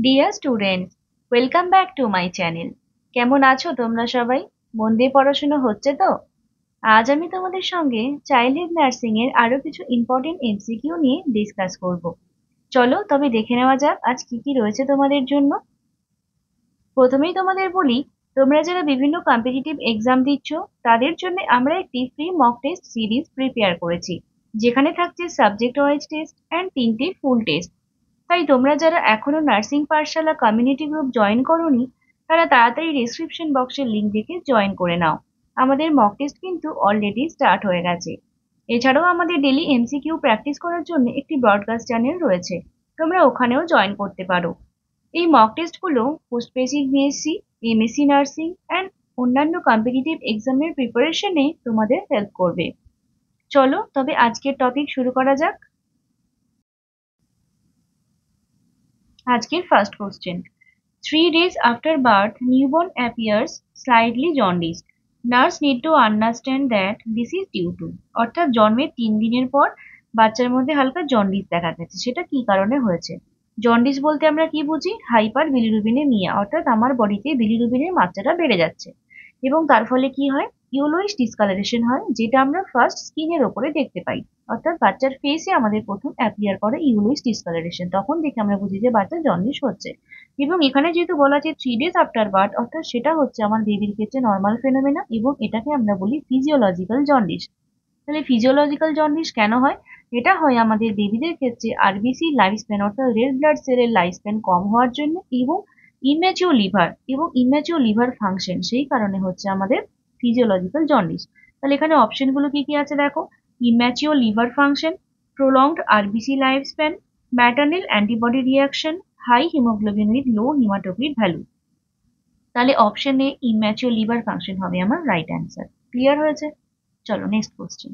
Dear students, welcome back to my channel. কেমন আছো তোমরা সবাই? মন দিয়ে পড়াশোনা হচ্ছে তো? আজ আমি তোমাদের সঙ্গে চাইল্ডহুড নার্সিং এর আরো কিছু ইম্পর্টেন্ট এমসিকিউ নিয়ে ডিসকাস করব। চলো তবে দেখে নেওয়া যাক আজ কি কি রয়েছে তোমাদের জন্য। প্রথমেই তোমাদের বলি, তোমরা যারা বিভিন্ন কম্পিটিটিভ এক্সাম দিচ্ছ তাদের জন্য আমরা একটি free mock test series prepare করেছি, যেখানে থাকছে সাবজেক্ট ওয়াইজ টেস্ট অ্যান্ড 3টে ফুল টেস্ট। তাই তোমরা যারা এখনো নার্সিং পাঠশালা কমিউনিটি গ্রুপ জয়েন করোনি, তারা তাড়াতাড়ি ডেসক্রিপশন বক্সের লিংক দেখে জয়েন করে নাও। আমাদের মক টেস্ট কিন্তু অলরেডি স্টার্ট হয়ে গেছে। এছাড়াও আমাদের ডেলি এমসিকিউ প্র্যাকটিস করার জন্য একটি ব্রডকাস্ট চ্যানেল রয়েছে, তোমরা ওখানেও জয়েন করতে পারো। এই মক টেস্টগুলো post basic BSc, MSc nursing and অন্যান্য কম্পিটিটিভ এক্সামের প্রিপারেশনে তোমাদের হেল্প করবে। চলো তবে আজকের টপিক শুরু করা যাক। আজকের first question, 3 days after birth, newborn appears slightly jaundiced. Nurse need to understand that this is due to, অর্থাৎ জন্মের 3 দিনের পর বাচ্চার মধ্যে হালকা জন্ডিস দেখা গেছে, সেটা কি কারণে হয়েছে? জন্ডিস বলতে আমরা কি বুঝি? হাইপার বিলিরুবিনেমিয়া, অর্থাৎ আমার বডিতে বিলিরুবিনের মাত্রাটা বেড়ে যাচ্ছে এবং তার ফলে কি হয়, ইয়েলোইশ ডিসকালারেশন হয়, যেটা আমরা ফার্স্ট স্কিনের ওপরে দেখতে পাই। অর্থাৎ বাচ্চার ফেসে আমাদের প্রথম অ্যাপিয়ার করে ইয়েলোইশ ডিসকালারেশন, তখন দেখে আমরা বুঝি যে বাচ্চার জন্ডিস হচ্ছে। এবং এখানে যেহেতু বলা আছে 3 days আফটার বার্থ, অর্থাৎ সেটা হচ্ছে আমার বেবির ক্ষেত্রে নর্মাল ফেনোমেনা এবং এটাকে আমরা বলি ফিজিওলজিক্যাল জন্ডিস। তাহলে ফিজিওলজিক্যাল জন্ডিস কেন হয়? এটা হয় আমাদের বেবিদের ক্ষেত্রে আরবিসি লাইফ স্প্যান, অর্থাৎ রেড ব্লাড সেলের লাইফ স্প্যান কম হওয়ার জন্য এবং ইম্যাচিওর লিভার ফাংশন, সেই কারণে হচ্ছে আমাদের ফিজিওলজিক্যাল জন্ডিস। তাহলে এখানে অপশনগুলো কি কি আছে দেখো, immature liver function, prolonged RBC life span, maternal antibody reaction, high haemoglobin with low haematocrit value. তাহলে option A immature liver function হবে আমার রাইট অ্যান্সার। ক্লিয়ার হয়েছে? চলো next question.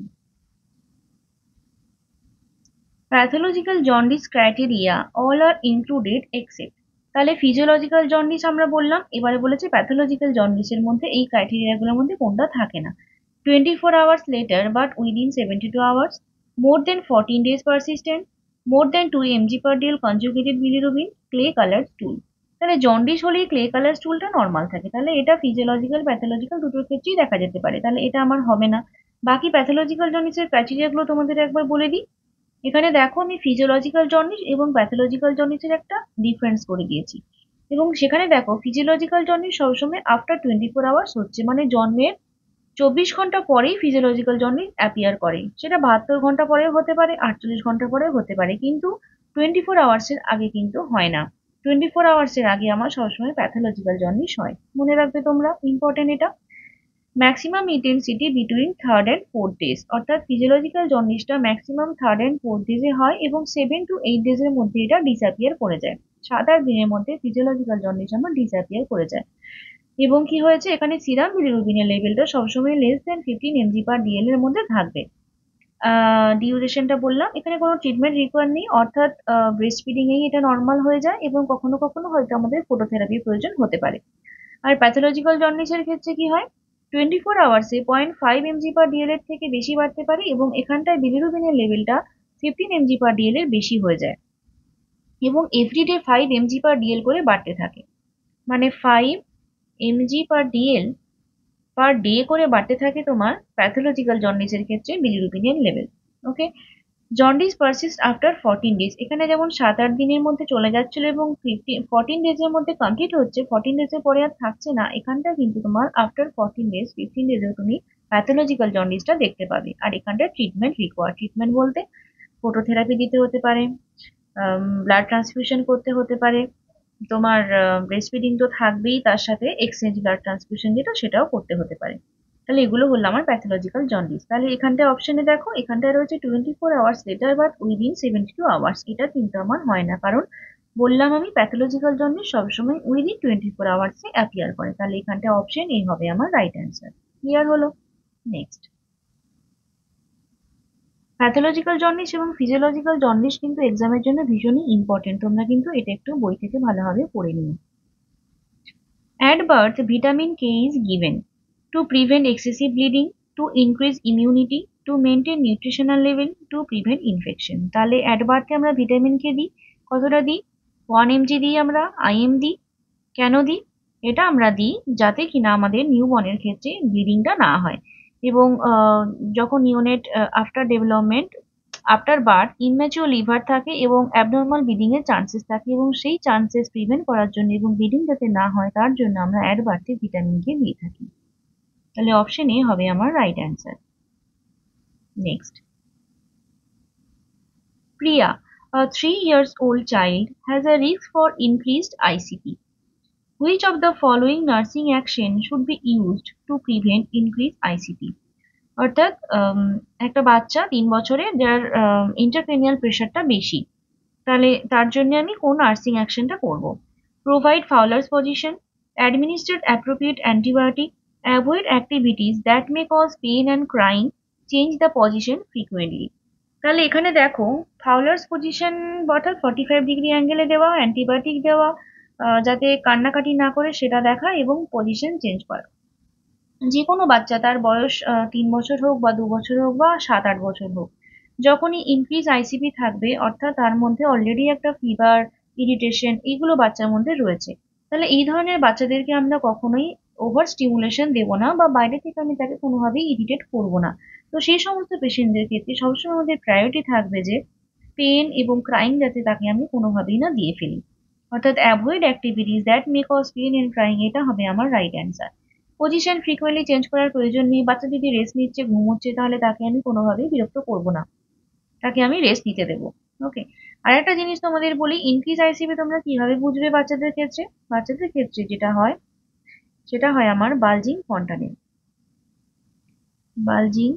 Pathological jaundice criteria all are included except. তাহলে physiological jaundice আমরা বললাম, এবারে বলেছে প্যাথোলজিক্যাল জন্ডিসের মধ্যে এই ক্রাইটেরিয়াগুলোর মধ্যে কোনটা থাকে না? 24 hours later but within 72 hours, more than 14 days persistent, more than 2 mg per day conjugated bilirubin, clay colored stool। তাহলে জন্ডিস হলেই ক্লে কালার স্টুলটা নর্মাল থাকে, তাহলে এটা ফিজিওলজিক্যাল প্যাথোলজিক্যাল দুটোর ক্ষেত্রেই দেখা যেতে পারে, তাহলে এটা আমার হবে না। বাকি প্যাথোলজিক্যাল জন্ডিসের ক্রাইটেরিয়াগুলো তোমাদের একবার বলে দিই। এখানে দেখো আমি ফিজিওলজিক্যাল জন্ডিস এবং প্যাথোলজিক্যাল জন্ডিসের একটা ডিফারেন্স করে দিয়েছি। এবং সেখানে দেখো ফিজিওলজিক্যাল জন্ডিস সবসময় আফটার 24 আওয়ার্স হচ্ছে, মানে জন্মের 24 ঘন্টা পরেই ফিজিওলজিক্যাল জন্ডিস অ্যাপিয়ার করে। সেটা 72 ঘন্টা পরেও হতে পারে, 48 ঘন্টা পরেও হতে পারে, কিন্তু 24 আওয়ার্স এর আগে কিন্তু হয় না। 24 আওয়ার্স এর আগে আমার সবসময় প্যাথোলজিক্যাল জন্ডিস হয়, মনে রাখবে তোমরা, ইম্পর্টেন্ট এটা। Maximum intensity between 3rd and 4th days, অর্থাৎ ফিজিওলজিক্যাল জন্ডিসটা ম্যাক্সিমাম 3rd and 4th ডেজে হয় এবং 7 to 8 ডেজের মধ্যে এটা ডিসঅ্যাপিয়ার করে যায়। 7-8 দিনের মধ্যে ফিজিওলজিক্যাল জন্ডিস আমার ডিসঅ্যাপিয়ার করে যায়। এবং কি হয়েছে, এখানে সিরাম বিলিরুবিনের লেভেলটা সবসময় লেস দেন 15 mg/dl এর মধ্যে থাকবে। ডিউরেশনটা বললাম, এখানে কোনো ট্রিটমেন্ট রিকোয়ার নেই, অর্থাৎ ব্রেস্ট ফিডিং এই এটা নর্মাল হয়ে যায় এবং কখনো কখনো হয়তো আমাদের ফটোথেরাপির প্রয়োজন হতে পারে। আর প্যাথোলজিক্যাল জন্ডিসের ক্ষেত্রে কি হয়, 24 আওয়ার্সে 0.5 mg/dl এর থেকে বেশি বাড়তে পারে এবং এখানটায় বিলিরুবিনের লেভেলটা 15 mg/dl এর বেশি হয়ে যায় এবং এভরিডে 5 mg/dl করে বাড়তে থাকে। মানে 5 mg/dl পার ডে করে বাড়তে থাকে তোমার প্যাথোলজিক্যাল জন্ডিসের ক্ষেত্রে বিলিরুবিনের লেভেল। ওকে। জন্ডিস পারসিস্ট আফটার 14 ডেজ, এখানে যেমন 7-8 দিনের মধ্যে চলে যাচ্ছিল এবং 14 ডেজের মধ্যে কমপ্লিট হচ্ছে, 14 ডেজের পরে আর থাকছে না, এখানটা কিন্তু তোমার আফটার 14 ডেজ 15 ডেজেও তুমি প্যাথোলজিক্যাল জন্ডিসটা দেখতে পাবে। আর এখানটা ট্রিটমেন্ট রিকোয়ার, ট্রিটমেন্ট বলতে ফটোথেরাপি দিতে হতে পারে, ব্লাড ট্রান্সফিউশন করতে হতে পারে, তোমার ব্রেস্ট ফিডিং তো থাকবেই, তার সাথে এক্সচেঞ্জ ব্লাড ট্রান্সফিউশন যেটা সেটাও করতে হতে পারে। তাহলে এগুলো হলো আমার প্যাথোলজিক্যাল জন্ডিস। তাহলে এখানটায় অপশনে দেখো, এখানটায় রয়েছে 24 hours letter but within 72 hours, এটা কিন্তু আমার হয় না, কারণ বললাম আমি প্যাথোলজিক্যাল জন্ডিস সবসময় উইদিন 24 আওয়ার্সে অ্যাপিয়ার করে। তাহলে এখানটা অপশন এই হবে আমার রাইট অ্যান্সার। ক্লিয়ার হলো? নেক্সট, প্যাথোলজিক্যাল জন্ডিস এবং ফিজিওলজিক্যাল জন্ডিস কিন্তু এক্সামের জন্য ভীষণই ইম্পর্টেন্ট, তোমরা কিন্তু এটা একটু বই থেকে ভালোভাবে পড়ে নিও। At birth, vitamin K is given to prevent excessive bleeding, to increase immunity, to maintain nutritional level, to prevent infection। তাহলে at birth আমরা ভিটামিন কে দিই, কতটা দিই? 1 mg দিই আমরা, IM দিই। কেন দিই? এটা আমরা দিই যাতে কিনা আমাদের নিউবর্নের ক্ষেত্রে ব্লিডিংটা না হয়, এবং যখন neonate after development, after birth immature liver থাকে এবং অ্যাবনর্মাল ব্লিডিং এর চান্সেস থাকে, এবং সেই চান্সেস প্রিভেন্ট করার জন্য এবং ব্লিডিং যাতে না হয় তার জন্য আমরা অ্যাড বাড়তে ভিটামিন কে দিয়ে থাকি। তাহলে অপশন এ হবে আমার right answer. Next, Priya, a 3 years old child has a risk for increased ICP. Which of the following nursing action should be used to prevent increased ICP? অর্থাৎ একটা বাচ্চা 3 বছরের যার ইন্টারক্রেনিয়াল প্রেশারটা বেশি, তাহলে তার জন্য আমি কোন নার্সিং অ্যাকশনটা করব? Provide Fowler's position, administrate appropriate antibiotic, avoid activities that may cause pain and crying, change the position frequently. তাহলে এখানে দেখো, ফাউলার্স পজিশন অর্থাৎ 45 ডিগ্রি অ্যাঙ্গেলে দেওয়া, অ্যান্টিবায়োটিক দেওয়া, যাতে কান্নাকাটি না করে সেটা দেখা, এবং পজিশন চেঞ্জ করা। যে কোনো বাচ্চা, তার বয়স 3 বছর হোক বা 2 বছর হোক বা 7-8 বছর হোক, যখনই ইনক্রিজ আইসিপি থাকবে অর্থাৎ তার মধ্যে অলরেডি একটা ফিভার, ইরিটেশন এগুলো বাচ্চার মধ্যে রয়েছে, তাহলে এই ধরনের বাচ্চাদেরকে আমরা কখনোই ওভার স্টিমুলেশন দেবো না, বা বাইরে থেকে আমি তাকে কোনোভাবেই ইরিটেট করবো না। তো সেই সমস্ত পেশেন্টদের ক্ষেত্রে সবসময় আমাদের প্রায়োরিটি থাকবে যে পেন এবং ক্রাইং যাতে তাকে আমি কোনোভাবেই না দিয়ে ফেলি, অর্থাৎ avoid activities that may cause pain and crying, এটা হবে আমার right answer. Position frequently change করার প্রয়োজন নেই, বাচ্চা যদি রেস্ট নিচ্ছে, ঘুমোচ্ছে, তাহলে তাকে আমি কোনোভাবেই বিরক্ত করবো না, তাকে আমি রেস্ট নিতে দেবো। ওকে। আর একটা জিনিস তোমাদের বলি, ইনক্রিজ আইসিপি তোমরা কিভাবে বুঝবে বাচ্চাদের ক্ষেত্রে? বাচ্চাদের ক্ষেত্রে যেটা হয় সেটা হয় আমার বালজিং ফন্টানেল, বালজিং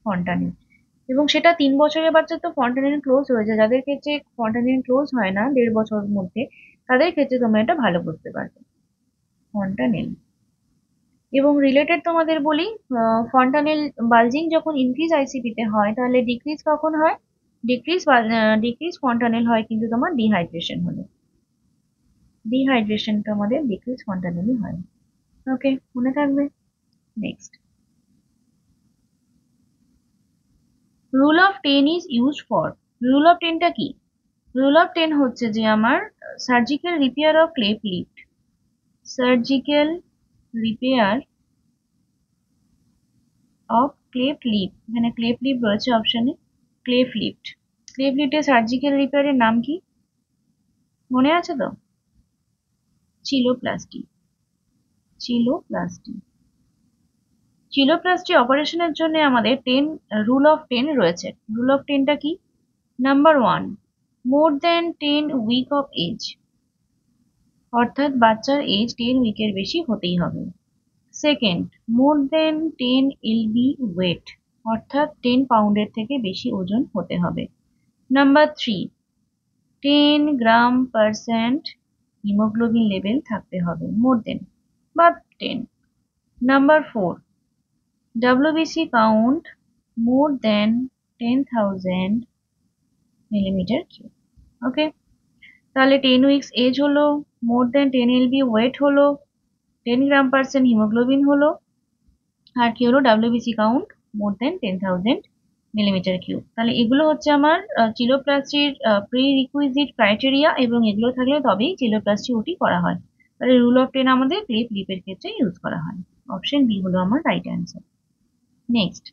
ফন্টানেল। এবং সেটা 3 বছরের বাচ্চা তো ফন্টানেল ক্লোজ হয়ে যায়, যাদের ক্ষেত্রে ফন্টানেল ক্লোজ হয় না 1.5 বছরের মধ্যে, তাদের ক্ষেত্রে তোমরা এটা ভালো বুঝতে পারবে, ফন্টানেল। এবং রিলেটেড তোমাদের বলি, ফন্টানেল বালজিং যখন ইনক্রিজ আইসিপিতে হয় তাহলে ডিক্রিজ কখন হয়? ডিক্রিজ ডিক্রিজ ফন্টানেল হয় কিন্তু তোমার ডিহাইড্রেশন হলে, ডিহাইড্রেশনটা আমাদের ডিক্রিজ ফন্টানেলই হয়। ওকে, মনে থাকবে। Next, rule of 10 is use for. Rule of 10টা কি? রুল অফ 10 হচ্ছে যে আমার surgical repair of ক্লেপ lift, surgical repair of ক্লেপ lift, এখানে ক্লেপ লিফট রয়েছে অপশনে, ক্লেপ লিফট। ক্লেপ লিফটের সার্জিক্যাল রিপেয়ারের নাম কি মনে আছে তো? চিলোপ্লাস্টি, চিলোপ্লাস্টি। চিলোপ্লাস্টি অপারেশনের জন্য আমাদের রুল অফ 10 রয়েছে। রুল অফ 10টা কি? Number 1, more than 10 week of age, অর্থাৎ বাচ্চার এজ 10 উইকের বেশি হতেই হবে। Second, more than 10 LB weight, অর্থাৎ 10 পাউন্ডের থেকে বেশি ওজন হতে হবে। নাম্বার 3, 10 গ্রাম% হিমোগ্লোবিন লেভেল থাকতে হবে, মোর দেন বা 10। নাম্বার 4, WBC কাউন্ট মোর দেন 10,000 মিলিমিটার কিউব। ওকে, তাহলে 10 উইকস এজ হলো, মোর দেন 10 এলবি ওয়েট হলো, 10 গ্রাম% হিমোগ্লোবিন হলো, আর কি হলো? WBC কাউন্ট মোর দেন 10,000 মিলিমিটার কিউব। তাহলে এগুলো হচ্ছে আমার চিলোপ্লাস্টির প্রি রিকুইজিট ক্রাইটেরিয়া, এবং এগুলো থাকলে তবেই চিলোপ্লাস্টি ওটি করা হয়। তাহলে রুল অফ 10 আমাদের ক্লিপ লিপের ক্ষেত্রে ইউজ করা হয়। অপশন বি হলো আমার right answer. Next,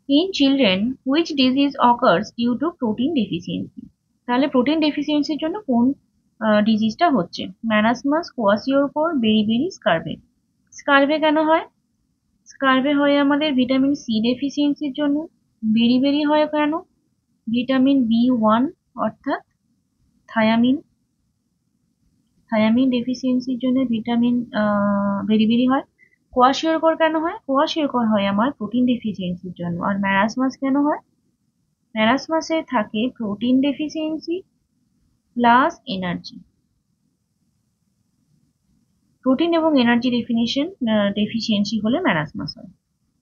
in children which disease occurs due to protein deficiency. তাহলে প্রোটিন ডেফিসিয়েন্সির জন্য কোন ডিজিজটা হচ্ছে? ম্যানাসমাস, কোয়াসিওরকর, বেরিবেরি, স্কারবে। স্কারবে কেন হয়? স্কারবে হয় আমাদের ভিটামিন সি ডেফিসিয়েন্সির জন্য। বেরিবেরি হয় কেন? ভিটামিন B1 অর্থাৎ থায়ামিন, থায়ামিন ডেফিসিয়েন্সির জন্য ভিটামিন বেরিবেরি হয়। কোয়াশিওরকর কেন হয়? কোয়াশিওরকর হয় আমার প্রোটিন ডেফিসিয়েন্সির জন্য। আর ম্যারাসমাস কেন হয়? ম্যারাসমাসে থাকে protein deficiency plus energy, protein এবং এনার্জি ডেফিসিয়েন্সি হলে ম্যারাসমাস হয়।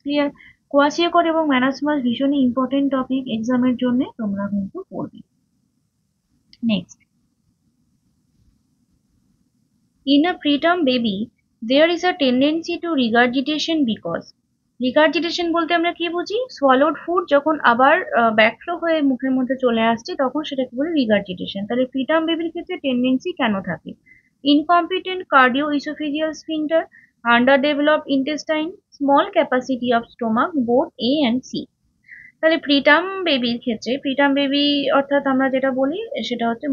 ক্লিয়ার? কোয়াশিওরকর এবং ম্যারাসমাস ভীষণই ইম্পর্টেন্ট টপিক এক্সামের জন্য, তোমরা কিন্তু পড়বে। Next, in a preterm baby, there is a tendency to regurgitation because regurgitation বলতে আমরা কি বুঝি? সোয়ালোড ফুড যখন আবার ব্যাকফ্লো হয়ে মুখের মধ্যে চলে আসছে তখন সেটাকে বলি রিগার্জিটেশন। তাহলে প্রিটার্ম বেবির ক্ষেত্রে টেন্ডেন্সি কেন থাকে? Incompetent cardio oesophageal sphincter, under developed intestine, small capacity of stomach, both A and C. তাহলে প্রিটার্ম বেবির ক্ষেত্রে, প্রিটার্ম বেবি অর্থাৎ আমরা যেটা বলি সেটা হচ্ছে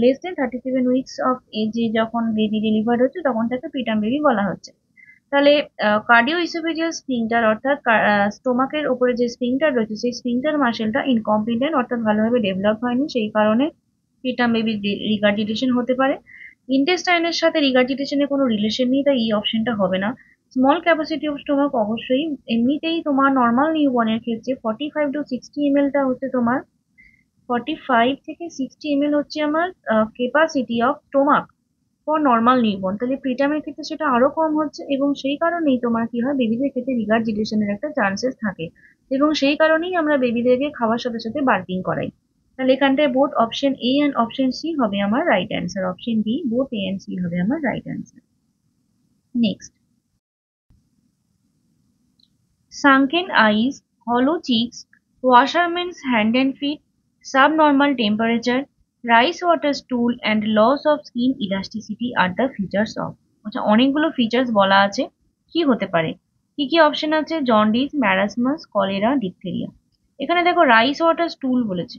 লেস দেন 37 উইকস অফ এজে যখন বেবি ডেলিভার্ড হচ্ছে তখন তাকে প্রিটার্ম বেবি বলা হচ্ছে। তাহলে কার্ডিও ইসোফেজিয়াল স্ফিংটার অর্থাৎ স্টোমাকের উপরে যে স্ফিংটার রয়েছে সেই স্ফিংটার মাসেলটা ইনকম্পিটেন্ট অর্থাৎ ভালোভাবে ডেভেলপ হয়নি, সেই কারণে প্রিটার্ম বেবি রিগার্জিটেশন হতে পারে। ইন্টেস্টাইনের সাথে রিগার্জিটেশনের কোনো রিলেশন নেই, তাই এই অপশনটা হবে না। স্মল ক্যাপাসিটি অফ স্টোমাক অবশ্যই, এমনিতেই তোমার নর্মাল নিউবর্নের ক্ষেত্রে 45 to 60 ml হচ্ছে তোমার, 45 থেকে 60 ml হচ্ছে আমার capacity of stomach for normal newborn. তাহলে প্রিটার্মের ক্ষেত্রে সেটা আরো কম হচ্ছে এবং সেই কারণেই তোমার কি হয়, বেবিদের ক্ষেত্রে রিগার্জিটেশনের একটা চান্সেস থাকে এবং সেই কারণেই আমরা বেবিদেরকে খাওয়ার সাথে সাথে বার্পিং করাই। তাহলে এখানটায় both option A and option C হবে আমার right answer. Option B both A and C হবে আমার right answer. Next, sunken eyes, hollow cheeks, washerman's hand and feet, subnormal temperature, rice water stool and loss of skin elasticity are the features of। আচ্ছা, অনেকগুলো features বলা আছে, কি হতে পারে? কি কি অপশন আছে? Jaundice, marasmus, cholera, diphtheria. এখানে দেখো রাইস ওয়াটার স্টুল বলেছে।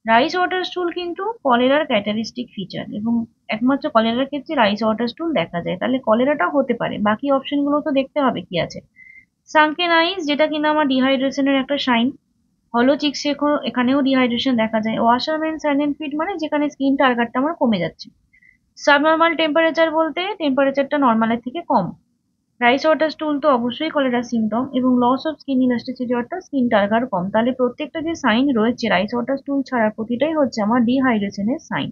রাইস ওয়াটার স্টুল কিন্তু কলেরার ক্যাটারিস্টিক ফিচার এবং একমাত্র কলেরার ক্ষেত্রে রাইস ওয়াটার স্টুল দেখা যায়, তাহলে কলেরাটা হতে পারে। বাকি অপশনগুলো তো দেখতে হবে কি আছে। সানকেন আইস, যেটা কিনা আমার ডিহাইড্রেশনের একটা সাইন। হলো চিক্স, এখানেও ডিহাইড্রেশন দেখা যায়। ওয়াশারম্যান স্যান্ড ফিট মানে যেখানে স্কিন টার্গারটা আমার কমে যাচ্ছে। সাবনর্মাল টেম্পারেচার বলতে টেম্পারেচারটা নর্মালের থেকে কম। রাইস ওয়াটার স্টুল তো অবশ্যই কলেরা সিমটম, এবং লস অফ স্কিন ইলাস্টিসিটি অর্থাৎ স্কিন টার্গার কম। তাহলে প্রত্যেকটা যে সাইন রয়েছে রাইস ওয়াটার স্টুল ছাড়া প্রতিটাই হচ্ছে আমার ডিহাইড্রেশনের সাইন।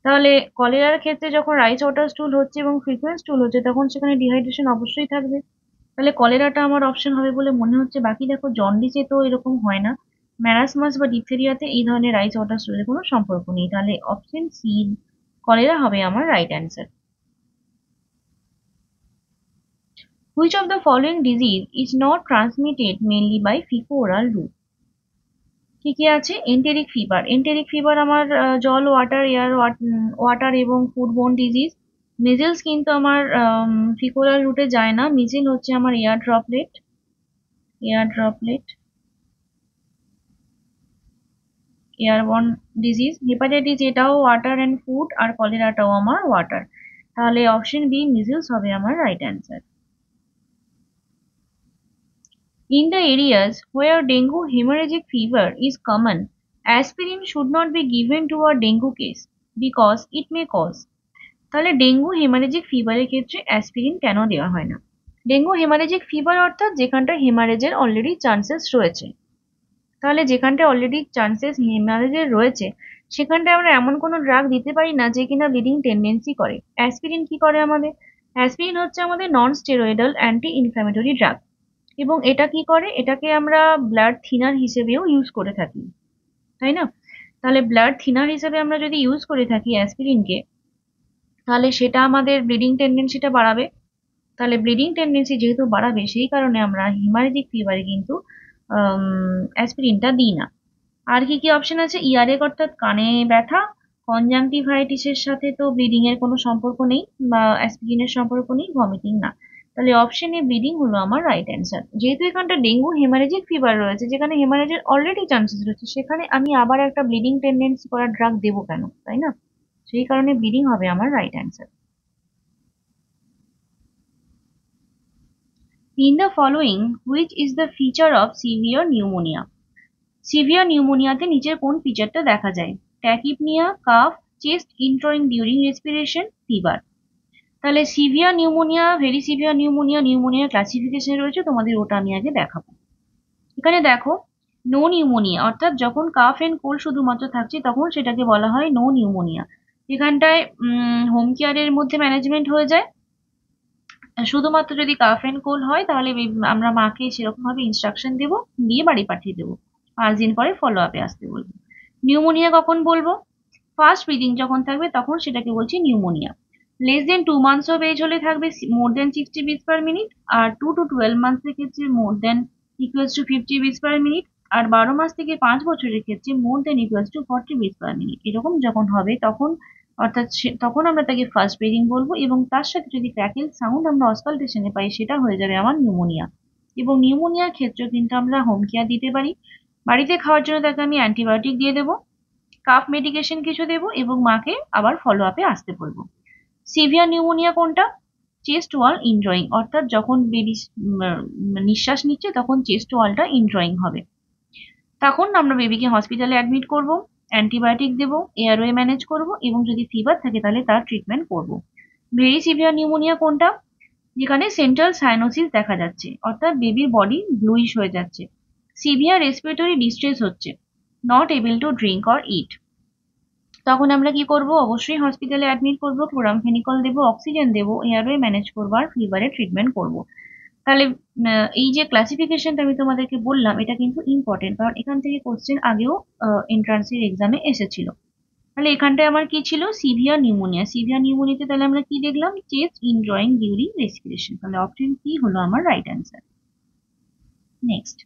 তাহলে কলেরার ক্ষেত্রে যখন রাইস ওয়াটার স্টুল হচ্ছে এবং ফ্রিকুয়েন্ট স্টুল হচ্ছে তখন সেখানে ডিহাইড্রেশন অবশ্যই থাকবে। তাহলে কলেরাটা আমার অপশন হবে বলে মনে হচ্ছে। বাকি দেখো জন্ডিসে তো এরকম হয় না, ম্যারাসমাস বা ডিপথেরিয়াতে এই ধরনের রাইস ওয়াটার স্টুলের কোনো সম্পর্ক নেই। তাহলে অপশন সি কলেরা হবে আমার right answer. Which of the following disease is not transmitted mainly by faeco oral route? কি কি আছে? এন্টেরিক ফিভার, এন্টেরিক ফিভার আমার জল, ওয়াটার, এয়ার, ওয়াটার এবং ফুডবোর্ন ডিজিজ। মিজেলস কিন্তু আমার ফিকোরাল রুটে যায় না, মিজেল হচ্ছে আমার air droplet, air droplet, airborne disease. Hepatitis এটাও ওয়াটার অ্যান্ড ফুড, আর কলেরাটাও আমার ওয়াটার। তাহলে অপশন বি মিজেলস হবে আমার right answer. In the areas where dengue hemorrhagic fever is common, aspirin should not be given to a dengue case because it may cause। তাহলে dengue haemorrhagic ফিভারের ক্ষেত্রে aspirin কেন দেওয়া হয় না? Dengue haemorrhagic fever অর্থাৎ যেখানটা হেমারেজের অলরেডি চান্সেস রয়েছে। তাহলে যেখানটা অলরেডি চান্সেস হেমারেজের রয়েছে সেখানটায় আমরা এমন কোনো ড্রাগ দিতে পারি না যে কিনা ব্লিডিং টেন্ডেন্সি করে। অ্যাসপিরিন কি করে আমাদের? অ্যাসপিরিন হচ্ছে আমাদের non steroidal anti inflammatory drug এবং এটা কি করে, এটাকে আমরা ব্লাড থিনার হিসেবেও ইউজ করে থাকি, তাই না? তাহলে ব্লাড থিনার হিসেবে আমরা যদি ইউজ করে থাকি অ্যাসপিরিনকে, তাহলে সেটা আমাদের ব্লিডিং টেন্ডেন্সিটা বাড়াবে। তাহলে ব্লিডিং টেন্ডেন্সি যেহেতু বাড়াবে সেই কারণে আমরা হিমারেজিক ফিভারে কিন্তু অ্যাসপিরিনটা দিই না। আর কি কি অপশন আছে? ইয়ারেক অর্থাৎ কানে ব্যথা, কনজাংটিভাইটিসের সাথে তো ব্লিডিং এর কোনো সম্পর্ক নেই বা অ্যাসপিরিনের সম্পর্ক নেই, ভমিটিং না। তাহলে অপশন এ ব্লিডিং হলো আমার রাইট অ্যান্সার। যেহেতু এখানটা ডেঙ্গু হেমারেজিক ফিভার রয়েছে যেখানে হেমারেজের অলরেডি চান্সেস রয়েছে, সেখানে আমি আবার একটা ব্লিডিং টেন্ডেন্সি করার ড্রাগ দেবো কেন, তাই না? সেই কারণে ব্লিডিং হবে আমার right answer. In the following, which is the feature of severe pneumonia? Severe নিউমোনিয়াতে নিচের কোন ফিচারটা দেখা যায়? Tachypnoea, cough, chest indrawing during respiration, fever. তাহলে severe pneumonia, very severe pneumonia, নিউমোনিয়ার ক্লাসিফিকেশন রয়েছে, তোমাদের ওটা আমি আগে দেখাবো। এখানে দেখো, নো নিউমোনিয়া অর্থাৎ যখন কাফ এন্ড কোল্ড শুধুমাত্র থাকছে তখন সেটাকে বলা হয় নো নিউমোনিয়া। এখানটায় হোম কেয়ারের মধ্যে ম্যানেজমেন্ট হয়ে যায়। শুধুমাত্র যদি কাফ এন্ড কোল্ড হয় তাহলে আমরা মাকে সেরকম ভাবে ইনস্ট্রাকশন দেবো, দিয়ে বাড়ি পাঠিয়ে দেবো, 5 দিন পরে ফলো আপে আসতে বলবো। নিউমোনিয়া কখন বলবো? ফার্স্ট ব্রিদিং যখন থাকবে তখন সেটাকে বলছি pneumonia. Less than 2 months of age হলে থাকবে more than 60 beats per minute, আর 2 to 12 months এর ক্ষেত্রে more than equals to 50 beats per minute, আর 12 মাস থেকে 5 বছরের ক্ষেত্রে more than equals to 40 beats per minute. এরকম যখন হবে তখন অর্থাৎ তখন আমরা তাকে ফার্স্ট ব্রিদিং বলবো, এবং তার সাথে যদি ক্র্যাকেল সাউন্ড আমরা অসকালটেশনে পাই সেটা হয়ে যাবে আমার নিউমোনিয়া। এবং নিউমোনিয়ার ক্ষেত্রে কিন্তু আমরা হোম কেয়ার দিতে পারি। বাড়িতে খাওয়ার জন্য তাকে আমি অ্যান্টিবায়োটিক দিয়ে দেবো, কাফ মেডিকেশন কিছু দেবো, এবং মাকে আবার ফলো আপে আসতে বলবো। সিভিয়ার নিউমোনিয়া কোনটা? চেস্ট ওয়াল ইনড্রয়িং, অর্থাৎ যখন বেবি নিঃশ্বাস নিচ্ছে তখন চেস্ট ওয়ালটা ইনড্রয়িং হবে। তখন আমরা বেবিকে হসপিটালে অ্যাডমিট করব, অ্যান্টিবায়োটিক দেবো, এয়ারওয়ে ম্যানেজ করব, এবং যদি ফিভার থাকে তাহলে তার ট্রিটমেন্ট করব। ভেরি সিভিয়ার নিউমোনিয়া কোনটা? যেখানে সেন্ট্রাল সাইনোসিস দেখা যাচ্ছে, অর্থাৎ বেবির বডি ব্লুইশ হয়ে যাচ্ছে, সিভিয়ার রেসপিরেটরি ডিস্ট্রেস হচ্ছে, not able to drink or it. তখন আমরা কি করব? অবশ্যই হসপিটালে অ্যাডমিট করব, ক্লোরামফেনিকল দেবো, অক্সিজেন দেবো, এয়ারওয়ে ম্যানেজ করবো, আর ফিভারের ট্রিটমেন্ট করব। তাহলে এই যে ক্লাসিফিকেশনটা আমি তোমাদেরকে বললাম এটা কিন্তু ইম্পর্টেন্ট, কারণ এখান থেকে কোশ্চেন আগেও এন্ট্রান্সের এক্সামে এসেছিল। তাহলে এখানটায় আমার কি ছিল? Severe pneumonia. সিভিয়ার নিউমোনিয়াতে তাহলে আমরা কি দেখলাম? Chest indrawing during respiration. তাহলে অপশন কি হলো আমার right answer. Next,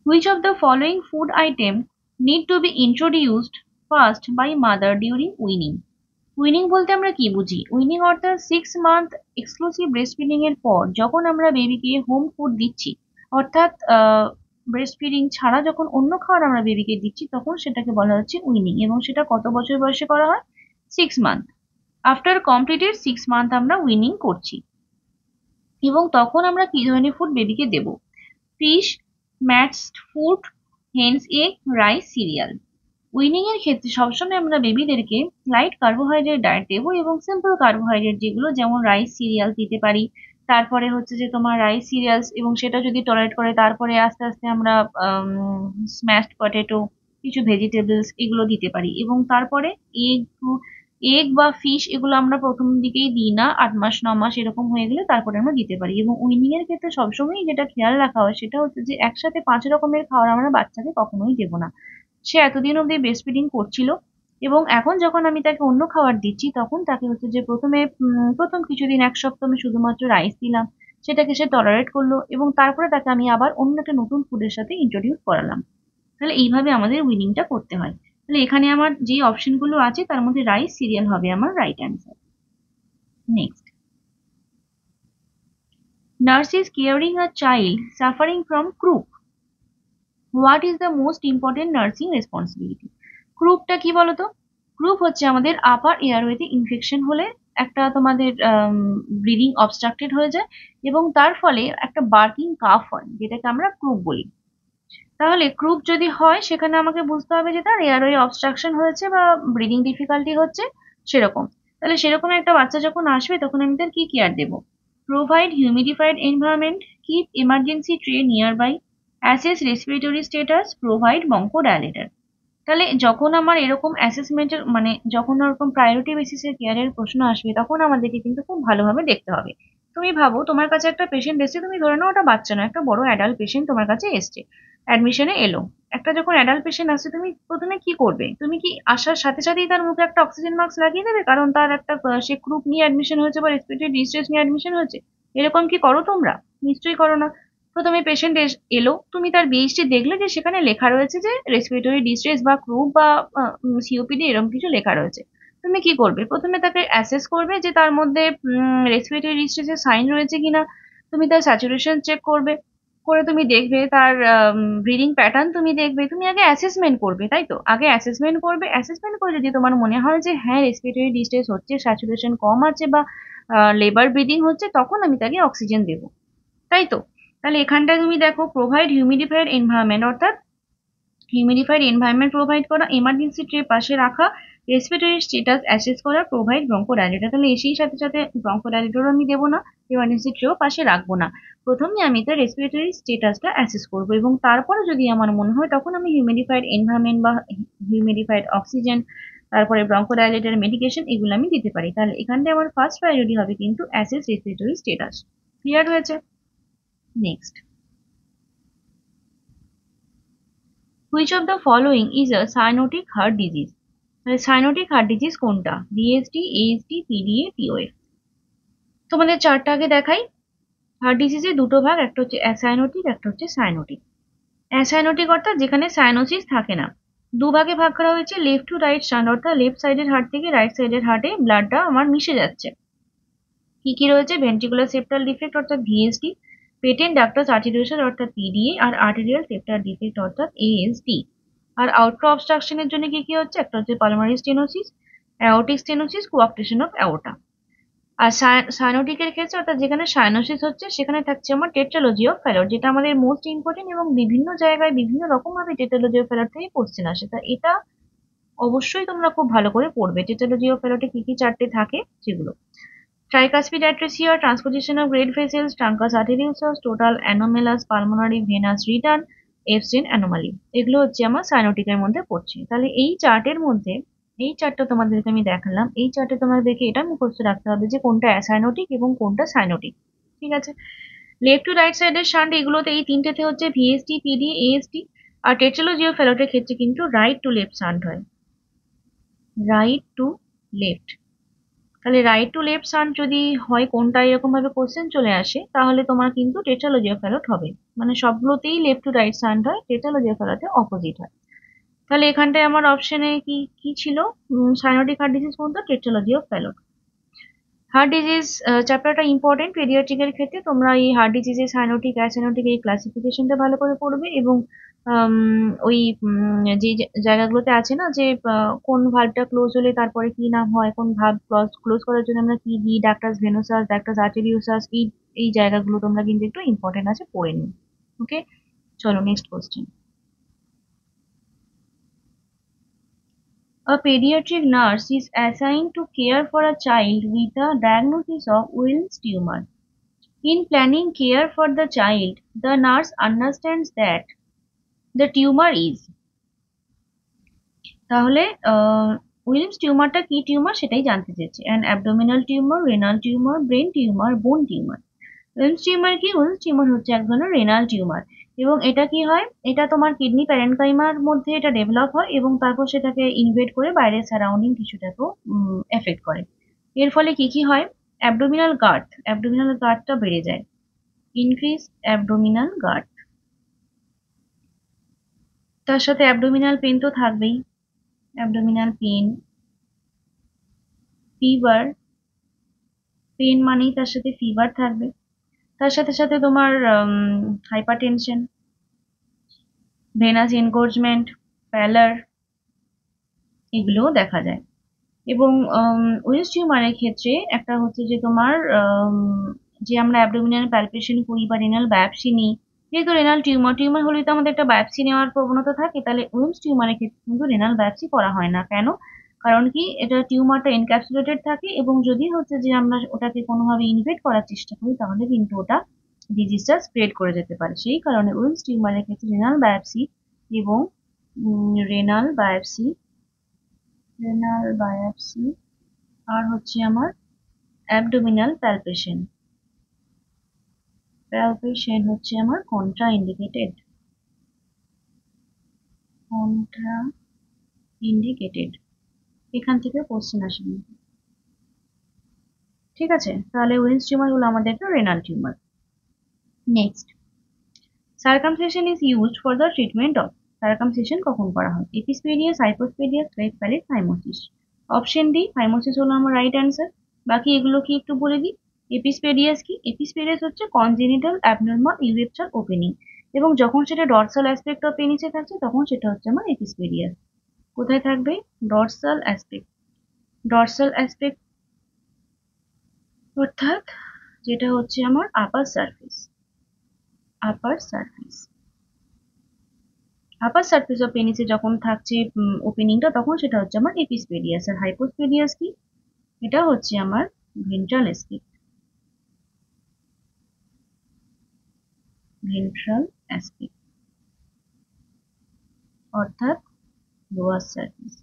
which of the following food item need to be introduced first by mother during weaning? Winning বলতে আমরা কি বুঝি? উইনিং অর্থাৎ 6 মান্থ এক্সক্লুসিভ ব্রেস্ট ফিডিং এর পর যখন আমরা বেবিকে হোম ফুড দিচ্ছি, অর্থাৎ ব্রেস্ট ফিডিং ছাড়া যখন অন্য খাবার আমরা বেবিকে দিচ্ছি তখন সেটাকে বলা হচ্ছে উইনিং, এবং সেটা কত বছর বয়সে করা হয়? 6 মান্থ। আফটার কমপ্লিটেড 6 মান্থ আমরা উইনিং করছি, এবং তখন আমরা কি ধরনের ফুড বেবিকে দেব? Fish, mashed food, hen's egg, rice, cereal. Weaning এর ক্ষেত্রে সবসময় আমরা বেবিদেরকে লাইট কার্বোহাইড্রেট ডায়েট দেবো, এবং সিম্পল কার্বোহাইড্রেট যেগুলো, যেমন রাইস সিরিয়াল দিতে পারি। তারপরে হচ্ছে যে তোমার রাইস সিরিয়ালস, এবং সেটা যদি টলারেট করে তারপরে আস্তে আস্তে আমরা স্ম্যাশড পটেটো, কিছু ভেজিটেবলস এগুলো দিতে পারি, এবং তারপরে এগ এগ বা ফিশ এগুলো আমরা প্রথম দিকেই দিই না, 8 মাস 9 মাস এরকম হয়ে গেলে তারপরে আমরা দিতে পারি। এবং উইনিং এর ক্ষেত্রে সবসময় যেটা খেয়াল রাখা হয় সেটা হচ্ছে যে একসাথে 5 রকমের খাবার আমরা বাচ্চাকে কখনোই দেবো না। সে এতদিন অব্দি ব্রেস্ট ফিডিং করছিল, এবং এখন যখন আমি তাকে অন্য খাবার দিচ্ছি তখন তাকে হচ্ছে যে প্রথম কিছুদিন 1 সপ্তাহ আমি শুধুমাত্র রাইস দিলাম, সেটাকে সে টলারেট করলো, এবং তারপরে তাকে আমি আবার অন্য একটা নতুন ফুডের সাথে ইন্ট্রোডিউস করালাম। তাহলে এইভাবে আমাদের উইনিংটা করতে হয়। তাহলে এখানে আমার যে অপশনগুলো আছে তার মধ্যে রাইস সিরিয়াল হবে আমার right answer. Next, nurse is caring a child suffering from croup. What is the most important nursing responsibility? ক্রুপটা কি বলতো? ক্রুপ হচ্ছে আমাদের আপার এয়ারওয়েতে ইনফেকশন হলে একটা তোমাদের ব্রিদিং অবস্ট্রাক্টেড হয়ে যায়, এবং তার ফলে একটা বার্কিং কাফ হয়, যেটাকে আমরা ক্রুপ বলি। তাহলে ক্রুপ যদি হয় সেখানে আমাকে বুঝতে হবে যে তার এয়ারওয়ে অবস্ট্রাকশন হয়েছে বা ব্রিদিং ডিফিকাল্টি হচ্ছে সেরকম। তাহলে সেরকম একটা বাচ্চা যখন আসবে তখন আমি তার কি কেয়ার দেবো? Provide humidified environment, keep emergency tray nearby, assess respiratory status, provide bronchodilator. তাহলে যখন আমার এরকম অ্যাসেসমেন্টের মানে যখন ওরকম প্রায়োরিটি বেসিসে কেয়ারের প্রশ্ন আসবে তখন আমাদেরকে কিন্তু খুব ভালোভাবে দেখতে হবে। তুমি ভাবো তোমার কাছে একটা পেশেন্ট এসছে, তুমি ধরে নাও ওটা বাচ্চা না, একটা বড় অ্যাডাল্ট পেশেন্ট তোমার কাছে এসছে, অ্যাডমিশনে এলো। একটা যখন অ্যাডাল্ট পেশেন্ট আসছে তুমি প্রথমে কি করবে? তুমি কি আসার সাথে সাথেই তার মুখে একটা অক্সিজেন মাস্ক লাগিয়ে দেবে কারণ তার একটা সে গ্রুপ নিয়ে অ্যাডমিশন হয়েছে বা রেসপিরেটরি ডিস্ট্রেস নিয়ে অ্যাডমিশন হয়েছে? এরকম কি করো তোমরা? নিশ্চয়ই করো না। প্রথমে পেশেন্ট এলো, তুমি তার বিএইচডি দেখলে যে সেখানে লেখা রয়েছে যে রেসপিরেটরি ডিস্ট্রেস বা ক্রুপ বা সিওপিডি এরকম কিছু লেখা রয়েছে। তুমি কি করবে? প্রথমে তাকে অ্যাসেস করবে যে তার মধ্যে রেসপিরেটরি ডিস্ট্রেসের সাইন রয়েছে কিনা। তুমি তার স্যাচুরেশন চেক করবে, করে তুমি দেখবে তার ব্রিদিং প্যাটার্ন, তুমি দেখবে, তুমি আগে অ্যাসেসমেন্ট করবে, তাই তো? আগে অ্যাসেসমেন্ট করবে, অ্যাসেসমেন্ট করে যদি তোমার মনে হয় যে হ্যাঁ রেসপিরেটরি ডিস্ট্রেস হচ্ছে, স্যাচুরেশন কম আছে বা লেবার ব্রিদিং হচ্ছে, তখন আমি তাকে অক্সিজেন দেবো, তাই তো? তাহলে এখানটায় তুমি দেখো প্রোভাইড হিউমিডিফাইড এনভায়রনমেন্ট, অর্থাৎ হিউমিডিফাইড এনভায়রনমেন্ট প্রোভাইড করা, এমার্জেন্সি ট্রে পাশে রাখা, রেসপিরেটরি স্টেটাস অ্যাসেস করা, প্রোভাইড ব্রঙ্কোডাইলেটর। তাহলে এসেই সাথে সাথে ব্রঙ্কোডাইলেটরও আমি দেবো না, এমার্জেন্সি ট্রেও পাশে রাখবো না। প্রথমে আমি তার রেসপিরেটরি স্টেটাসটা অ্যাসেস করবো, এবং তারপরে যদি আমার মনে হয় তখন আমি হিউমিডিফাইড এনভায়রনমেন্ট বা হিউমিডিফাইড অক্সিজেন, তারপরে ব্রঙ্কোডাইলেটর মেডিকেশন এগুলো আমি দিতে পারি। তাহলে এখানটায় আমার ফার্স্ট প্রায়োরিটি হবে কিন্তু অ্যাসেস রেসপিরেটরি স্টেটাস। ক্লিয়ার হয়েছে? Next, which of the following is a cyanotic heart disease? তাহলে সাইনোটিক হার্ট ডিজিজ কোনটা? VSD, ASD, PDA, টিওএফ। তোমাদের চারটা আগে দেখাই। হার্ট ডিজিজের দুটো ভাগ, একটা হচ্ছে অ্যাসাইনোটিক, একটা হচ্ছে সাইনোটিক। অ্যাসাইনোটিক অর্থাৎ যেখানে সাইনোসিস থাকে না। দুভাগে ভাগ করা হয়েছে, লেফট টু রাইট স্ট্র্যান্ড, অর্থাৎ লেফট সাইডের হার্ট থেকে রাইট সাইডের হার্টে ব্লাডটা আমার মিশে যাচ্ছে। কি কি রয়েছে? ভেন্ট্রিকুলার সেপ্টাল ডিফেক্ট অর্থাৎ ভিএসডি, পেটেন্ট ডাক্টাস আর্টেরিওসাস অর্থাৎ পিডিএ, আর আর্টেরিয়াল সেপ্টাল ডিফেক্ট অর্থাৎ এএসডি। আর আউটফ্লো অবস্ট্রাকশনের জন্য কি কি হচ্ছে? একটা হচ্ছে pulmonary stenosis, aortic stenosis, coarctation of aorta. আর সাইনোটিকের ক্ষেত্রে অর্থাৎ যেখানে সাইনোসিস হচ্ছে সেখানে থাকছে আমার টেট্রালজি অফ ফ্যালট, যেটা আমাদের মোস্ট ইম্পর্টেন্ট এবং বিভিন্ন জায়গায় বিভিন্ন রকম ভাবে টেট্রালজি অফ ফ্যালট থেকে কোশ্চেন আসে। তা এটা অবশ্যই তোমরা খুব ভালো করে পড়বে, টেট্রালজি অফ ফ্যালটে কি কি চারটে থাকে সেগুলো। Tricuspid atresia, transposition of great vessels, truncus arteriosus, total anomalous pulmonary venous return, Ebstein anomaly, এগুলো হচ্ছে আমার সাইনোটিকের মধ্যে পড়ছে। তাহলে এই চার্টের মধ্যে এই চারটা তোমাদেরকে আমি দেখালাম, এই চারটে তোমাদেরকে এটা মুখস্থ রাখতে হবে যে কোনটা অ্যাসাইনোটিক এবং কোনটা সাইনোটিক। ঠিক আছে? লেফট টু রাইট সাইডের শান্ট এগুলোতে এই তিনটেতে হচ্ছে ভিএসটি, পিডি, এএসটি। আর টেট্রালজি অফ ফ্যালটের ক্ষেত্রে কিন্তু রাইট টু লেফট শান্ট হয়, রাইট টু লেফট। তাহলে রাইট টু লেফট শান্ট যদি হয় কোনটা, এরকম ভাবে কোশ্চেন চলে আসে, তাহলে তোমার কিন্তু টেট্রালজি অফ ফ্যালট হবে। মানে সবগুলোতেই লেফট টু রাইট শান্ট হয়, টেট্রালজি অফ ফ্যালটে অপোজিট হয়। তাহলে এখানটায় আমার অপশনে কি কি ছিল? সাইনোটিক হার্ট ডিজিজ কোনটা? টেট্রালজি অফ ফ্যালট। হার্ট ডিজিজ চ্যাপ্টারটা ইম্পর্টেন্ট পেডিয়াট্রিকের ক্ষেত্রে। তোমরা এই হার্ট ডিজিজের সাইনোটিক অ্যাসাইনোটিক এই ক্লাসিফিকেশনটা ভালো করে পড়বে, এবং ওই যে জায়গাগুলোতে আছে না যে কোন ভালভটা ক্লোজ হলে তারপরে কি নাম হয়, কোন ভালভ ক্লোজ করার জন্য আমরা কি দিই, ডাক্টাস ভেনোসাস, ডাক্টাস আর্টেরিওসাস, এই এই জায়গাগুলো তোমরা কিন্তু একটু ইম্পর্টেন্ট আছে, পড়ে নিও। ওকে, চলো next question. A pediatric nurse is assigned to care for a child with a diagnosis of Wilms tumor. In planning care for the child, the nurse understands that the tumor is, তাহলে Wilms টিউমারটা কি tumour সেটাই জানতে চেয়েছে। An abdominal tumour, renal tumour, brain tumour, বোন tumour. Wilms tumour কি? Wilms tumour হচ্ছে এক ধরনের রেনাল টিউমার, এবং এটা কি হয়, এটা তোমার কিডনি প্যারেনকাইমার মধ্যে এটা ডেভেলপ হয় এবং তারপর সেটাকে ইনভেড করে বাইরের সারাউন্ডিং টিস্যুটাকেও এফেক্ট করে। এর ফলে কি কি হয়? অ্যাবডোমিনাল গার্ডটা বেড়ে যায়, ইনক্রিজ অ্যাবডোমিনাল গার্ড। তার সাথে অ্যাবডোমিনাল পেন তো থাকবেই, অ্যাবডোমিনাল পেন, ফিভার, পেন মানেই তার সাথে ফিভার থাকবে। তার সাথে সাথে তোমার হাইপারটেনশন, ভেনাস এনগোর্জমেন্ট, প্যালার, এগুলোও দেখা যায়। এবং উইলস টিউমারের ক্ষেত্রে একটা হচ্ছে যে তোমার যে আমরা অ্যাবডোমিনাল প্যালপেশন করি বা রেনাল বায়োপসি নিই, যেহেতু রেনাল টিউমার হলে তো আমাদের একটা বায়োপসি নেওয়ার প্রবণতা থাকে, তাহলে উইলস টিউমারের ক্ষেত্রে কিন্তু রেনাল বায়োপসি করা হয় না। কেন? কারণ কি, এটা টিউমারটা এনক্যাপসুলেটেড থাকে, এবং যদি হচ্ছে যে আমরা ওটাকে কোনোভাবে ইনভেড করার চেষ্টা করি তাহলে কিন্তু ওটা ডিজিজটা স্প্রেড করে যেতে পারে। সেই কারণে উইলস টিউমারের ক্ষেত্রে এবং রেনাল বায়োপসি রেনাল বায়োপসি, আর হচ্ছে আমার অ্যাবডোমিনাল প্যালপেশন হচ্ছে আমার কন্ট্রা ইন্ডিকেটেড। এখান থেকে কোশ্চেন আসে। ঠিক আছে, তাহলে উইলস টিউমার হলো আমাদের একটা renal tumour. Next, circumcision is used for the treatment of. Circumcision কখন করা হয়? Epispadias, hypospadias, cleft palate, phimosis. Option D phimosis হলো আমার রাইট অ্যান্সার। বাকি এগুলো কি একটু বলে দিই। এপিসপেডিয়াস কি? এপিসপেডিয়াস হচ্ছে কনজেনিটাল অ্যাবনর্মাল ইউরেথ্রাল ওপেনিং, এবং যখন সেটা ডর্সাল অ্যাসপেক্ট অফ পেনিসে থাকছে তখন সেটা হচ্ছে আমার এপিসপেডিয়াস। কোথায় থাকবে? ডর্সাল অ্যাসপেক্ট অর্থাৎ যেটা হচ্ছে আমার আপার সারফেস অফ পেনিসে যখন থাকছে ওপেনিংটা, তখন সেটা হচ্ছে আমার এপিসপেডিয়াস। আর হাইপোস্পেডিয়াস কি? এটা হচ্ছে আমার ভেন্ট্রাল অ্যাসপেক্ট অর্থাৎ লোয়ার সারফেস।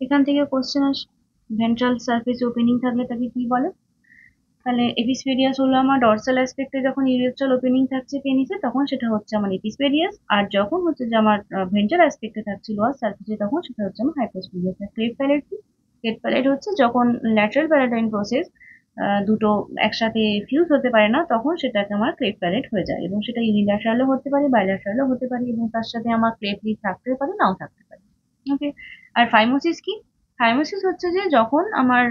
এখান থেকে কোশ্চেন আসে, ভেন্ট্রাল সারফেস ওপেনিং থাকলে তাকে কি বলে? তাহলে এপিসপেডিয়াস হলো আমার ডর্সাল অ্যাসপেক্টে যখন ইউরেথ্রাল ওপেনিং থাকছে পেনিসে তখন সেটা হচ্ছে আমার এপিসপেডিয়াস, আর যখন হচ্ছে যে আমার ভেন্ট্রাল অ্যাসপেক্টে থাকছে লোয়ার সারফেসে তখন সেটা হচ্ছে আমার হাইপোস্পেডিয়াস। ক্লেফট প্যালেট কি? ক্লেফট প্যালেট হচ্ছে যখন ল্যাটারাল প্যারাটাইন প্রসেস দুটো একসাথে ফিউজ হতে পারে না তখন সেটাকে আমার ক্লেফট প্যালেট হয়ে যায়, এবং সেটা ইউনিল্যাটারালও হতে পারে, বাইল্যাটারালও হতে পারে, এবং তার সাথে আমার ক্লেফট লিফ থাকতে পারে নাও থাকতে পারে। ওকে। আর ফাইমোসিস কি? ফাইমোসিস হচ্ছে যে যখন আমার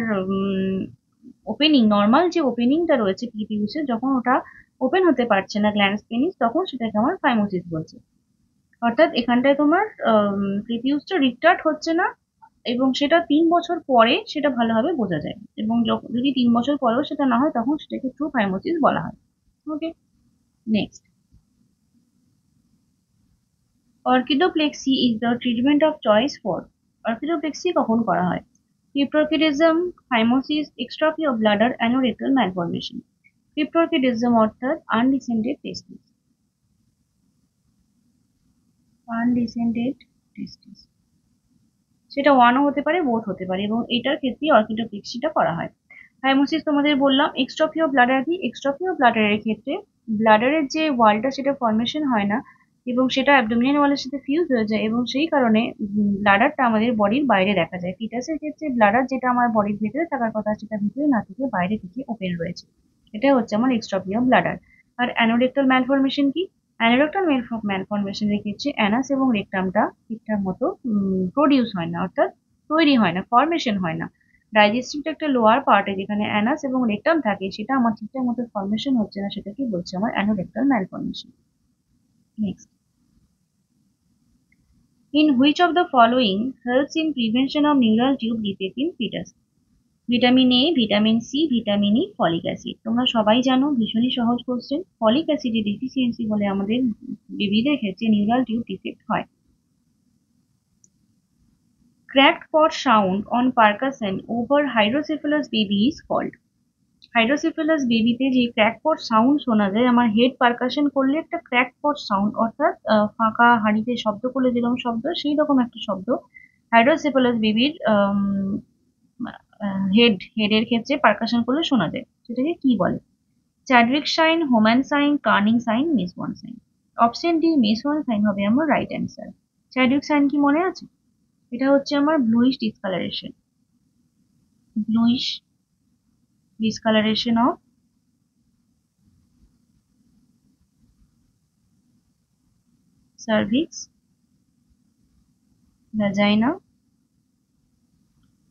ওপেনিং, নর্মাল যে ওপেনিংটা রয়েছে পিপিউসের, যখন ওটা ওপেন হতে পারছে না গ্ল্যান্ডস পেনিস তখন সেটাকে আমার ফাইমোসিস বলছে। অর্থাৎ এখানটায় তোমার পিপিউসটা রিটার্ড হচ্ছে না, এবং সেটা 3 বছর পরে সেটা ভালোভাবে বোঝা যায়, এবং যদি 3 বছর পরেও সেটা না হয় তখন সেটাকে ট্রু ফাইমোসিস বলা হয়। Okay. Next, orchidopexy is the treatment of choice for. Orchidopexy কখন করা হয়? Cryptorchidism, phimosis, exstrophy of bladder, anorectal malformation. Cryptorchidism অর্থাৎ আনডিসেন্ডেড টেস্টিস। আনডিসেন্ডেড টেস্টিস সেটা ওয়ানও হতে পারে, বোথ হতে পারে, এবং এটার ক্ষেত্রে অর্কিডোপ্লেক্সিটা করা হয়। হাইমোসিস তোমাদের বললাম। এক্সট্রফি অফ ব্লাডার কি? এক্সট্রফি অফ ব্লাডারের ক্ষেত্রে ব্লাডারের যে ওয়ালটা সেটা ফর্মেশন হয় না, এবং সেটা অ্যাবডোমিনাল ওয়ালের সাথে ফিউজ হয়ে যায়, এবং সেই কারণে ব্লাডারটা আমাদের বডির বাইরে দেখা যায়। ফিটাসের ক্ষেত্রে ব্লাডার যেটা আমার বডির ভিতরে থাকার কথা সেটা ভিতরে না থেকে বাইরে থেকে ওপেন রয়েছে, এটা হচ্ছে আমার এক্সট্রফি অফ ব্লাডার। আর অ্যানোরেক্টাল ম্যালফরমেশন কি? অ্যানোরেক্টাল ম্যালফরমেশনের ক্ষেত্রে অ্যানাস এবং রেকটামটা ঠিকঠাক মতো প্রডিউস হয় না, অর্থাৎ তৈরি হয় না, ফর্মেশন হয় না। ডাইজেস্টিভ একটা লোয়ার পার্টে যেখানে অ্যানাস এবং রেকটাম থাকে সেটা আমার ঠিকঠাক মতো ফর্মেশন হচ্ছে না, সেটাকে বলছে আমার anorectal malformation. Next, in which of the following helps in prevention of neural tube defect in foetus? Vitamin A, vitamin C, vitamin E, folic acid. তোমরা সবাই জানো, ভীষণই সহজ কোশ্চেন। ফলিক অ্যাসিডের ডেফিসিয়েন্সি হলে আমাদের বেবিদের ক্ষেত্রে নিউরাল টিউব ডিফেক্ট হয়। Cracked pot sound on percussion over hydrocephalus baby is called. হাইড্রোসিফেলাস বেবিতে যে ক্র্যাকপট সাউন্ড শোনা যায়, আমার হেড পারকাশন করলে একটা ক্র্যাকপট সাউন্ড, অর্থাৎ ফাঁকা হাঁড়িতে শব্দ করলে যেরকম শব্দ সেই রকম একটা শব্দ হাইড্রোসিফেলাস বেবির হেডের ক্ষেত্রে পারকাশন করলে শোনা যায়, সেটাকে কি বলে? Chadwick sign, Homan sign, Kernig sign, মেসওয়ান সাইন। অপশন ডি মেসওয়ান সাইন হবে আমার রাইট অ্যান্সার। চ্যাডউইক সাইন কি মনে আছে? এটা হচ্ছে আমার bluish discolouration, bluish discoloration of cervix, vagina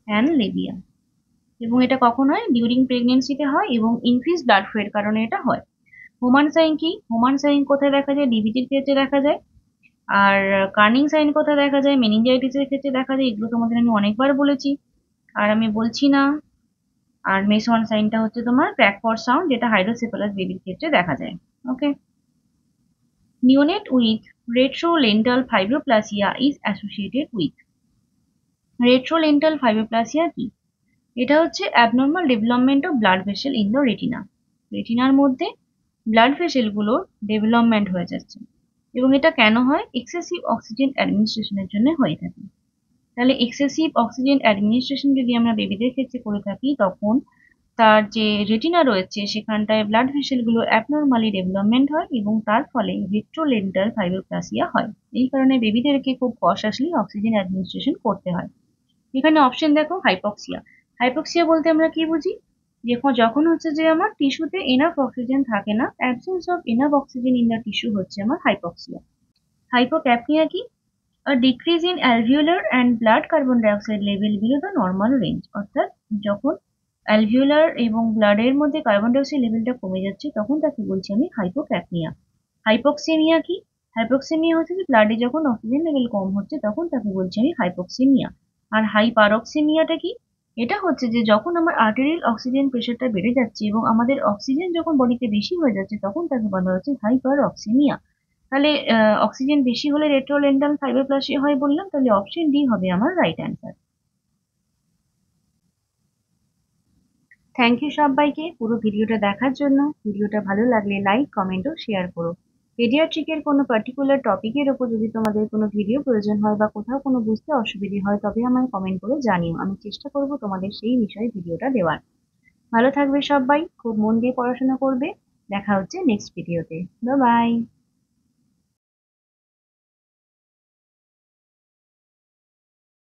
and labia। এবং এটা কখন হয়? ডিউরিং প্রেগনেন্সিতে হয়, এবং ইনক্রিজ ব্লাড ফ্লো এর কারণে এটা হয়। হোমান সাইন কি? হোমান সাইন কোথায় দেখা যায়? ডিবিটির ক্ষেত্রে দেখা যায়। আর কার্নিং সাইন কোথায় দেখা যায়? মেনিনজাইটিসের ক্ষেত্রে দেখা যায়। এগুলো তোমাদের আমি অনেকবার বলেছি, আর আমি বলছি না। আর মেসওয়ান সাইনটা হচ্ছে তোমার ক্র্যাকপট সাউন্ড, যেটা হাইড্রোসেফালাস বেবির ক্ষেত্রে দেখা যায়। ওকে। Neonate with retrolental fibroplasia is associated with। রেট্রোলেন্টাল ফাইব্রোপ্লাসিয়া কি? এটা হচ্ছে abnormal development of blood vessel in the retina. রেটিনার মধ্যে ব্লাড ভেসেলগুলোর ডেভেলপমেন্ট হয়ে যাচ্ছে, এবং এটা কেন হয়? এক্সেসিভ অক্সিজেন অ্যাডমিনিস্ট্রেশনের জন্য হয়ে থাকে। তাহলে এক্সেসিভ অক্সিজেন অ্যাডমিনিস্ট্রেশন যদি আমরা বেবিদের ক্ষেত্রে করে থাকি তখন তার যে রেটিনা রয়েছে সেখানটায় ব্লাড ভেসেলগুলো অ্যাবনর্মালি ডেভেলপমেন্ট হয়, এবং তার ফলে রেট্রোলেন্টাল ফাইব্রোপ্লাসিয়া হয়। এই কারণে বেবিদেরকে খুব কশাসলি অক্সিজেন অ্যাডমিনিস্ট্রেশন করতে হয়। এখানে অপশন দেখো, হাইপক্সিয়া। হাইপক্সিয়া বলতে আমরা কি বুঝি? যখন হচ্ছে যে আমার টিস্যুতে এনাফ অক্সিজেন থাকে না, absence of enough oxygen in the tissue হচ্ছে আমার হাইপক্সিয়া। হাইপোক্যাপনিয়া কি? A decrease in alveolar and blood carbon dioxide level below the normal range। অর্থাৎ যখন অ্যালভিওলার এবং ব্লাডের মধ্যে কার্বন ডাইঅক্সাইড লেভেলটা কমে যাচ্ছে তখন তাকে বলছি আমি হাইপোক্যাপনিয়া। হাইপোক্সেমিয়া কি? হাইপোক্সেমিয়া হচ্ছে যে ব্লাডে যখন অক্সিজেন লেভেল কম হচ্ছে তখন তাকে বলছি আমি হাইপোক্সেমিয়া। আর হাইপারক্সেমিয়াটা কি? এটা হচ্ছে যে যখন আমার আর্টেরিয়াল অক্সিজেন প্রেশারটা বেড়ে যাচ্ছে এবং আমাদের অক্সিজেন যখন বডিতে বেশি হয়ে যাচ্ছে তখন তাকে বলা হচ্ছে হাইপারক্সেমিয়া। তাহলে অক্সিজেন বেশি হলে রেট্রোলেন্টাল ফাইব্রোপ্লাসিয়া হয় বললাম, তাহলে অপশন ডি হবে আমার রাইট অ্যান্সার। থ্যাংক ইউ সবাইকে পুরো ভিডিওটা দেখার জন্য। ভিডিওটা ভালো লাগলে লাইক, কমেন্ট ও শেয়ার করো। পেডিয়াট্রিকের কোনো পার্টিকুলার টপিকের ওপর যদি তোমাদের কোনো ভিডিও প্রয়োজন হয় বা কোথাও কোনো বুঝতে অসুবিধে হয় তবে আমায় কমেন্ট করে জানিও, আমি চেষ্টা করব তোমাদের সেই বিষয়ে ভিডিওটা দেওয়ার। ভালো থাকবে সবাই, খুব মন দিয়ে পড়াশোনা করবে। দেখা হচ্ছে নেক্সট ভিডিওতে। Bye bye.